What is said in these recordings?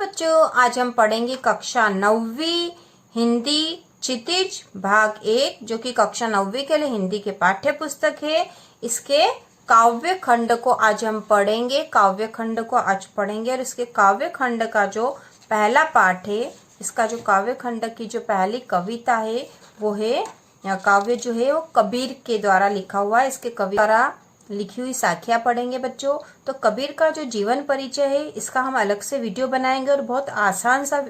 बच्चों, आज हम पढ़ेंगे कक्षा 9वीं हिंदी क्षितिज भाग 1, जो कि कक्षा 9वीं के लिए हिंदी के पाठ्य पुस्तक है। इसके काव्य खंड को आज हम पढ़ेंगे, और इसके काव्य खंड का जो पहला पाठ है, इसका जो काव्य खंड की जो पहली कविता है वो है, या काव्य जो है वो कबीर के द्वारा लिखा हुआ है। इसके कवि द्वारा लिखी हुई साखियां पढ़ेंगे बच्चों। तो कबीर का जो जीवन परिचय है, इसका हम अलग से वीडियो बनाएंगे और बहुत आसान सा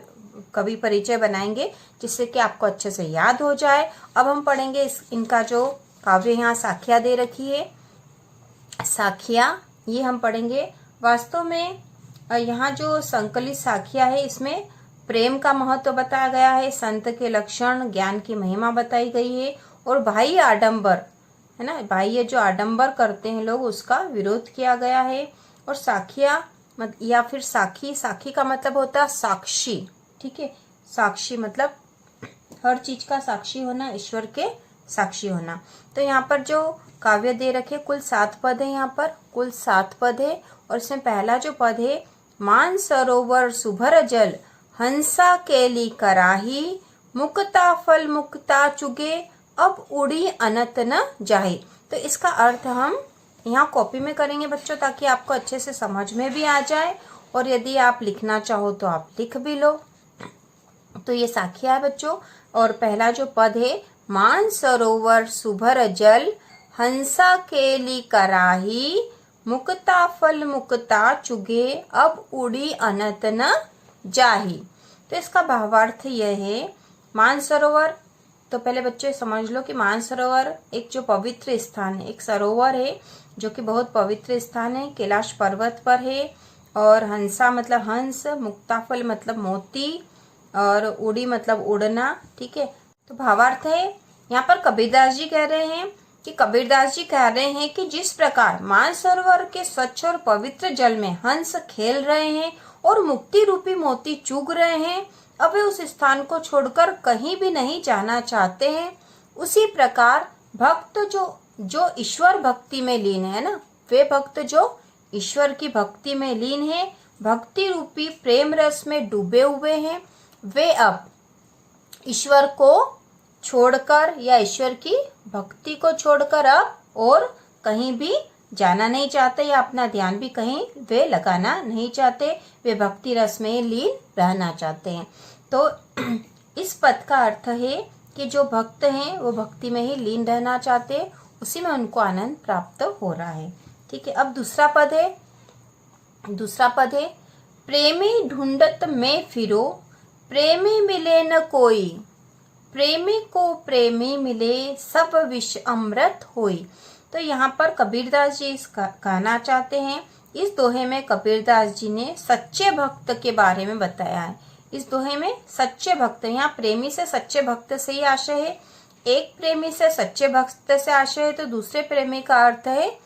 कवि परिचय बनाएंगे, जिससे कि आपको अच्छे से याद हो जाए। अब हम पढ़ेंगे इनका जो काव्य, यहाँ साखियां दे रखी है, साखियां ये हम पढ़ेंगे। वास्तव में यहाँ जो संकलित साखियां है, इसमें प्रेम का महत्व बताया गया है, संत के लक्षण, ज्ञान की महिमा बताई गई है, और बाह्य आडंबर है ना, बाह्य जो आडंबर करते हैं लोग, उसका विरोध किया गया है। और साखिया या फिर साखी, साखी का मतलब होता है साक्षी, ठीक है। साक्षी मतलब हर चीज का साक्षी होना, ईश्वर के साक्षी होना। तो यहाँ पर जो काव्य दे रखे, कुल 7 पद है, यहाँ पर कुल 7 पद है। और इसमें पहला जो पद है, मान सरोवर सुभर जल, हंसा केली कराही, मुक्ता फल मुक्ता चुगे, अब उड़ी अनंत न जाए। तो इसका अर्थ हम यहाँ कॉपी में करेंगे बच्चों, ताकि आपको अच्छे से समझ में भी आ जाए, और यदि आप लिखना चाहो तो आप लिख भी लो। तो ये साखिया है बच्चों। और पहला जो पद है, मान सरोवर सुभर जल, हंसा केली कराही, मुक्ता फल मुक्ता चुगे, अब उड़ी अनंत न जाही। तो इसका भावार्थ यह है, मानसरोवर, तो पहले बच्चे समझ लो कि मानसरोवर एक जो पवित्र स्थान है, एक सरोवर है जो कि बहुत पवित्र स्थान है, कैलाश पर्वत पर है। और हंसा मतलब हंस, मुक्ताफल मतलब मोती, और उड़ी मतलब उड़ना, ठीक है। तो भावार्थ है, यहाँ पर कबीरदास जी कह रहे हैं कि जिस प्रकार मानसरोवर के स्वच्छ और पवित्र जल में हंस खेल रहे हैं और मुक्ति रूपी मोती चुग रहे हैं, अब वे उस स्थान को छोड़कर कहीं भी नहीं जाना चाहते हैं, उसी प्रकार भक्त जो ईश्वर भक्ति में लीन है ना, वे भक्त जो ईश्वर की भक्ति में लीन है, भक्ति रूपी प्रेम रस में डूबे हुए हैं, वे अब ईश्वर को छोड़कर या ईश्वर की भक्ति को छोड़कर अब और कहीं भी जाना नहीं चाहते, या अपना ध्यान भी कहीं वे लगाना नहीं चाहते, वे भक्ति रस में लीन रहना चाहते हैं। तो इस पद का अर्थ है कि जो भक्त हैं वो भक्ति में ही लीन रहना चाहते, उसी में उनको आनंद प्राप्त हो रहा है, ठीक है। अब दूसरा पद है, प्रेमी ढूंढत में फिरो, प्रेमी मिले न कोई, प्रेमी को प्रेमी मिले, सब विष अमृत होई। तो यहाँ पर कबीरदास जी कहना चाहते हैं, इस दोहे में कबीरदास जी ने सच्चे भक्त के बारे में बताया है। इस दोहे में सच्चे भक्त, यहाँ प्रेमी से सच्चे भक्त से ही आशय है, एक प्रेमी से सच्चे भक्त से आशय है, तो दूसरे प्रेमी का अर्थ है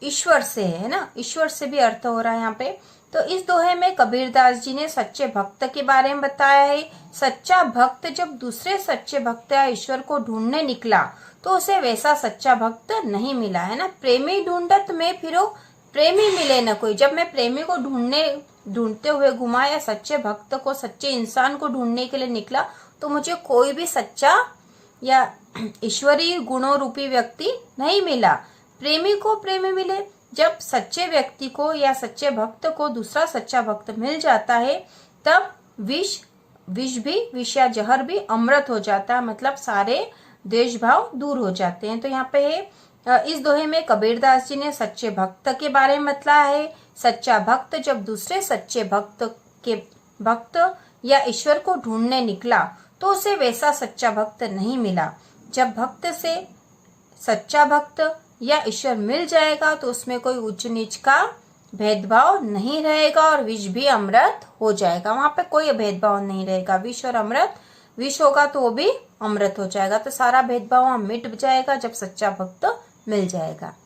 ईश्वर से, है ना, ईश्वर से भी अर्थ हो रहा है यहाँ पे। तो इस दोहे में कबीरदास जी ने सच्चे भक्त के बारे में बताया है। सच्चा भक्त जब दूसरे सच्चे भक्त या ईश्वर को ढूंढने निकला, तो उसे वैसा सच्चा भक्त नहीं मिला, है ना। प्रेमी ढूंढत में फिरो, प्रेमी मिले न कोई। जब मैं प्रेमी को ढूंढते हुए घुमा, या सच्चे भक्त को, सच्चे इंसान को ढूंढने के लिए निकला, तो मुझे कोई भी सच्चा या ईश्वरीय गुणों रूपी व्यक्ति नहीं मिला। प्रेमी को प्रेमी मिले, जब सच्चे व्यक्ति को या सच्चे भक्त को दूसरा सच्चा भक्त मिल जाता है, तब विष या जहर भी अमृत हो जाता है, मतलब सारे द्वेष भाव दूर हो जाते हैं। तो यहाँ पे है, इस दोहे में कबीरदास जी ने सच्चे भक्त के बारे में बताया है। सच्चा भक्त जब दूसरे सच्चे भक्त या ईश्वर को ढूंढने निकला, तो उसे वैसा सच्चा भक्त नहीं मिला। जब भक्त से सच्चा भक्त या ईश्वर मिल जाएगा, तो उसमें कोई ऊंच नीच का भेदभाव नहीं रहेगा, और विष भी अमृत हो जाएगा। वहां पे कोई भेदभाव नहीं रहेगा, विष और अमृत, विष होगा तो वो भी अमृत हो जाएगा। तो सारा भेदभाव वहां मिट जाएगा जब सच्चा भक्त मिल जाएगा।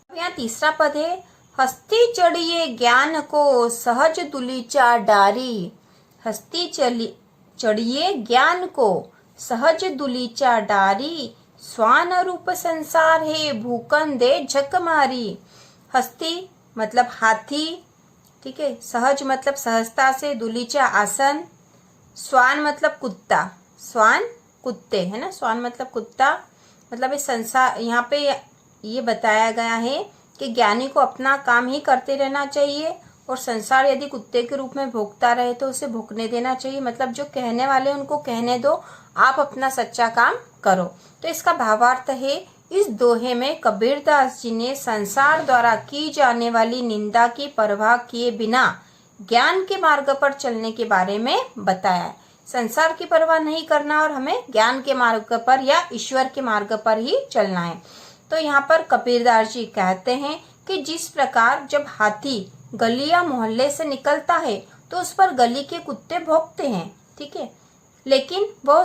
यहाँ तीसरा पद है, हस्ती चढ़िए ज्ञान को, सहज दुलीचा डारी, हस्ती चढ़िए ज्ञान को, सहज दुलीचा डारी, स्वान रूप संसार है, भूकन दे झक मारी। हस्ती मतलब हाथी, ठीक है। सहज मतलब सहजता से, दुलीचा आसन, स्वान मतलब कुत्ता, स्वान कुत्ते है ना, स्वान मतलब कुत्ता, मतलब इस संसार, यहाँ पे ये बताया गया है कि ज्ञानी को अपना काम ही करते रहना चाहिए और संसार यदि कुत्ते के रूप में भोगता रहे तो उसे भोगने देना चाहिए। मतलब जो कहने वाले उनको कहने दो, आप अपना सच्चा काम करो। तो इसका भावार्थ है, इस दोहे में कबीरदास जी ने संसार द्वारा की जाने वाली निंदा की परवाह किए बिना ज्ञान के मार्ग पर चलने के बारे में बताया है। संसार की परवाह नहीं करना और हमें ज्ञान के मार्ग पर या ईश्वर के मार्ग पर ही चलना है। तो यहाँ पर कबीरदास जी कहते हैं कि जिस प्रकार जब हाथी गली या मोहल्ले से निकलता है तो उस पर गली के कुत्ते भौंकते हैं, ठीक है, लेकिन वह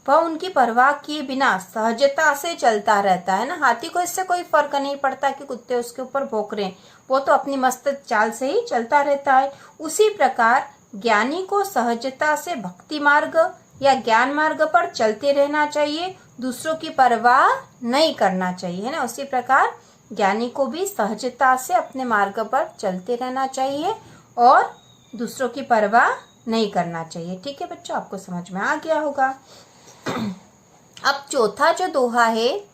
उनकी परवाह किए बिना सहजता से चलता रहता है ना। हाथी को इससे कोई फर्क नहीं पड़ता कि कुत्ते उसके ऊपर भौंक रहे हैं, वो तो अपनी मस्त चाल से ही चलता रहता है। उसी प्रकार ज्ञानी को सहजता से भक्ति मार्ग या ज्ञान मार्ग पर चलते रहना चाहिए, दूसरों की परवाह नहीं करना चाहिए, है ना। उसी प्रकार ज्ञानी को भी सहजता से अपने मार्ग पर चलते रहना चाहिए और दूसरों की परवाह नहीं करना चाहिए। ठीक है बच्चों, आपको समझ में आ गया होगा। अब चौथा जो दोहा है,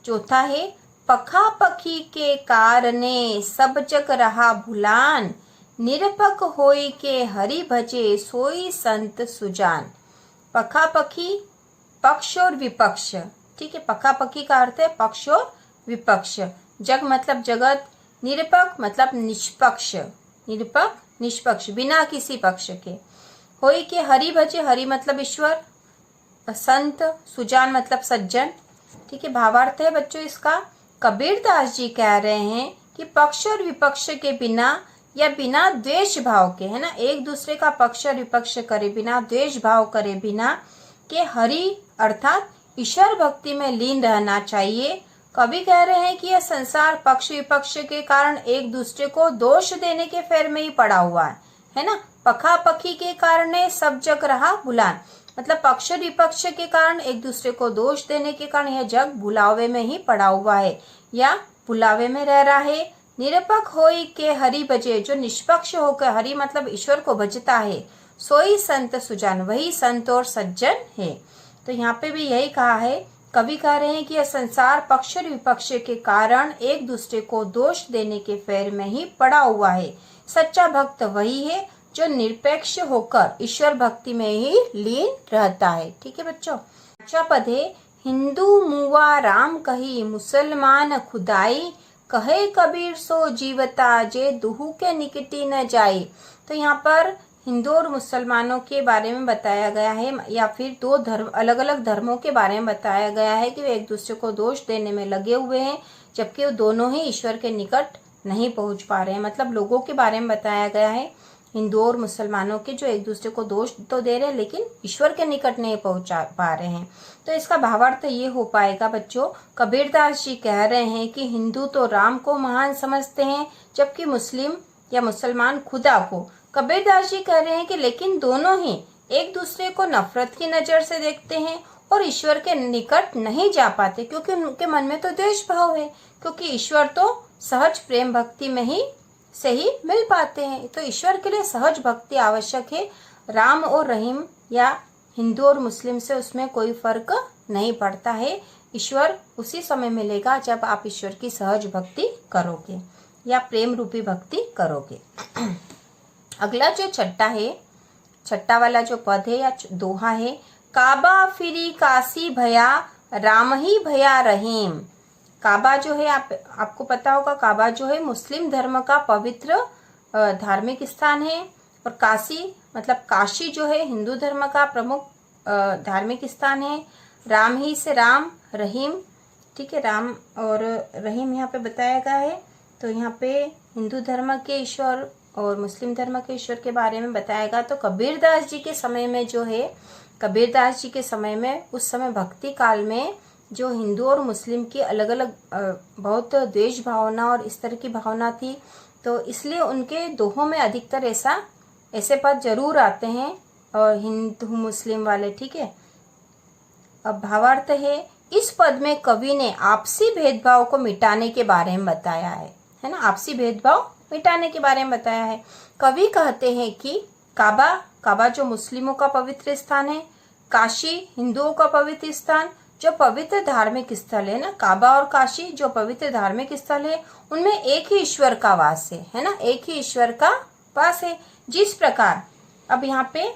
चौथा है, पखा पखी के कारणे सब जग रहा भुलान, निरपक होई के हरि भजे सोई संत सुजान। पखा पखी, पक्ष और विपक्ष, ठीक है। पखा पखी का अर्थ है पक्ष और विपक्ष। जग मतलब जगत, निरपक मतलब निष्पक्ष, निरपक निष्पक्ष बिना किसी पक्ष के। होई के हरि भजे, हरि मतलब ईश्वर, संत, सुजान मतलब सज्जन, ठीक है। भावार्थ है बच्चों इसका, कबीरदास जी कह रहे हैं कि पक्ष और विपक्ष के बिना या बिना द्वेष भाव के, है ना, एक दूसरे का पक्ष और विपक्ष करे बिना, द्वेष भाव करे बिना के हरि अर्थात ईश्वर भक्ति में लीन रहना चाहिए। कवि कह रहे हैं कि यह संसार पक्ष विपक्ष के कारण एक दूसरे को दोष देने के फेर में ही पड़ा हुआ है ना। पखा पखी के कारण सब जग रहा भुलान, मतलब पक्ष विपक्ष के कारण एक दूसरे को दोष देने के कारण यह जग भुलावे में ही पड़ा हुआ है या भुलावे में रह रहा है। निरपक होई के हरि भजे, जो निष्पक्ष होकर, हरि मतलब ईश्वर को भजता है, सोई संत सुजान, वही संत और सज्जन है। तो यहाँ पे भी यही कहा है, कवि कह रहे हैं कि यह संसार पक्ष और विपक्ष के कारण एक दूसरे को दोष देने के फेर में ही पड़ा हुआ है। सच्चा भक्त वही है जो निरपेक्ष होकर ईश्वर भक्ति में ही लीन रहता है। ठीक है बच्चों। अच्छा पद है, हिंदू मुआ राम कही, मुसलमान खुदाई, कहे कबीर सो जीवता, जे दुहु के निकटी न जाए। तो यहाँ पर हिंदू और मुसलमानों के बारे में बताया गया है, या फिर दो धर्म, अलग अलग धर्मों के बारे में बताया गया है कि वे एक दूसरे को दोष देने में लगे हुए हैं, जबकि वो दोनों ही ईश्वर के निकट नहीं पहुंच पा रहे हैं। मतलब लोगों के बारे में बताया गया है, हिंदू और मुसलमानों के, जो एक दूसरे को दोष तो दे रहे हैं लेकिन ईश्वर के निकट नहीं पहुंचा पा रहे हैं। तो इसका भावार्थ ये हो पाएगा बच्चों, कबीरदास जी कह रहे हैं कि हिंदू तो राम को महान समझते हैं, जबकि मुस्लिम या मुसलमान खुदा को। कबीरदास जी कह रहे हैं कि लेकिन दोनों ही एक दूसरे को नफरत की नजर से देखते हैं और ईश्वर के निकट नहीं जा पाते, क्योंकि उनके मन में तो द्वेष भाव है, क्योंकि ईश्वर तो सहज प्रेम भक्ति में ही से ही मिल पाते हैं। तो ईश्वर के लिए सहज भक्ति आवश्यक है। राम और रहीम या हिंदू और मुस्लिम से उसमें कोई फर्क नहीं पड़ता है। ईश्वर उसी समय मिलेगा जब आप ईश्वर की सहज भक्ति करोगे या प्रेम रूपी भक्ति करोगे। अगला जो छठा है, छठा वाला जो पद है या दोहा है, काबा फिरी काशी भया, राम ही भया रहीम। काबा जो है आपको पता होगा, काबा जो है मुस्लिम धर्म का पवित्र धार्मिक स्थान है, और काशी मतलब काशी जो है हिंदू धर्म का प्रमुख धार्मिक स्थान है। राम ही से राम, रहीम, ठीक है, राम और रहीम यहाँ पे बताया गया है। तो यहाँ पे हिंदू धर्म के ईश्वर और मुस्लिम धर्म के ईश्वर के बारे में बताया गया। तो कबीरदास जी के समय में जो है, कबीरदास जी के समय में, उस समय भक्ति काल में जो हिंदू और मुस्लिम की अलग अलग बहुत द्वेष भावना और इस तरह की भावना थी, तो इसलिए उनके दोहों में अधिकतर ऐसे पद जरूर आते हैं, और हिंदू मुस्लिम वाले, ठीक है। अब भावार्थ है, इस पद में कवि ने आपसी भेदभाव को मिटाने के बारे में बताया है ना। आपसी भेदभाव मिटाने के बारे में बताया है। कवि कहते हैं कि काबा जो मुस्लिमों का पवित्र स्थान है, काशी हिंदुओं का पवित्र स्थान, जो पवित्र धार्मिक स्थल है ना, काबा और काशी जो पवित्र धार्मिक स्थल है, उनमें एक ही ईश्वर का वास है ना, एक ही ईश्वर का वास है। जिस प्रकार अब यहाँ पे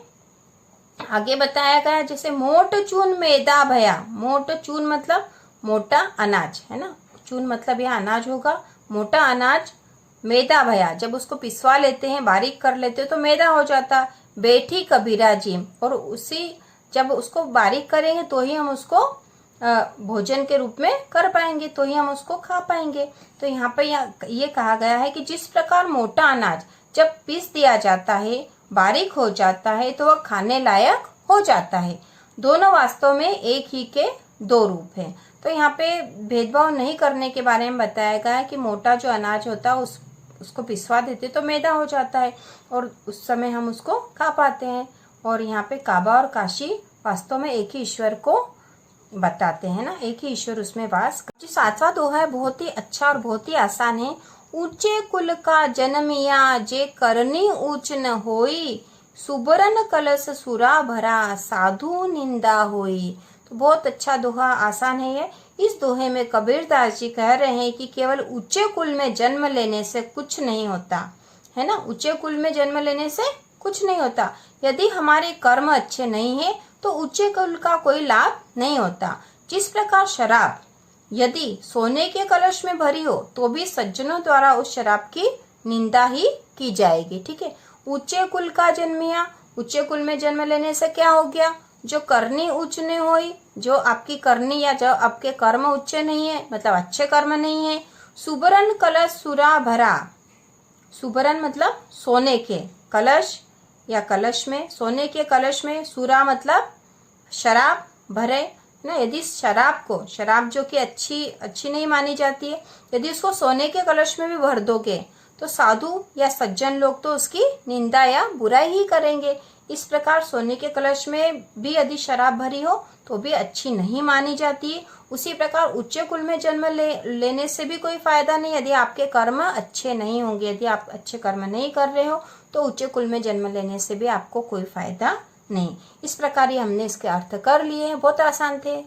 आगे बताया गया, जैसे मोट चून मैदा भया, मोट चून मतलब मोटा अनाज है ना, चून मतलब यह अनाज होगा, मोटा अनाज मैदा भया, जब उसको पिसवा लेते हैं, बारीक कर लेते हैं तो मैदा हो जाता। बैठी कबीरा जिम, और उसी जब उसको बारीक करेंगे तो ही हम उसको भोजन के रूप में कर पाएंगे, तो ही हम उसको खा पाएंगे। तो यहाँ पे ये कहा गया है कि जिस प्रकार मोटा अनाज जब पीस दिया जाता है, बारीक हो जाता है, तो वह खाने लायक हो जाता है। दोनों वास्तव में एक ही के दो रूप हैं। तो यहाँ पे भेदभाव नहीं करने के बारे में बताया गया है कि मोटा जो अनाज होता है उसको पिसवा देते तो मैदा हो जाता है और उस समय हम उसको खा पाते हैं। और यहाँ पे काबा और काशी वास्तव में एक ही ईश्वर को बताते हैं ना, एक ही ईश्वर उसमें वास। जो 7वां दोहा है बहुत ही अच्छा और बहुत ही आसान है। ऊंचे कुल का जन्मिया जे करनी ऊंच न होई, सुबरन कलश सुरा भरा साधु निंदा होई। तो बहुत अच्छा दोहा, आसान है ये। इस दोहे में कबीरदास जी कह रहे हैं कि केवल ऊंचे कुल में जन्म लेने से कुछ नहीं होता है ना, ऊंचे कुल में जन्म लेने से कुछ नहीं होता। यदि हमारे कर्म अच्छे नहीं है तो ऊंचे कुल का कोई लाभ नहीं होता। जिस प्रकार शराब यदि सोने के कलश में भरी हो तो भी सज्जनों द्वारा उस शराब की निंदा ही की जाएगी। ठीक है, ऊंचे कुल का जन्मिया, ऊंचे कुल में जन्म लेने से क्या हो गया, जो करनी उच्च ने होई, जो आपकी करनी या जो आपके कर्म उच्च नहीं है, मतलब अच्छे कर्म नहीं है। सुबरन कलश सुरा भरा, सुबरन मतलब सोने के कलश या कलश में, सोने के कलश में, सुरा मतलब शराब भरे ना। यदि शराब जो कि अच्छी नहीं मानी जाती है, यदि उसको सोने के कलश में भी भर दोगे तो साधु या सज्जन लोग तो उसकी निंदा या बुराई ही करेंगे। इस प्रकार सोने के कलश में भी यदि शराब भरी हो तो भी अच्छी नहीं मानी जाती है। उसी प्रकार उच्च कुल में जन्म लेने से भी कोई फायदा नहीं। यदि आपके कर्म अच्छे नहीं होंगे, यदि आप अच्छे कर्म नहीं कर रहे हो तो उच्च कुल में जन्म लेने से भी आपको कोई फायदा नहीं। इस प्रकार ही हमने इसके अर्थ कर लिए हैं, बहुत आसान थे।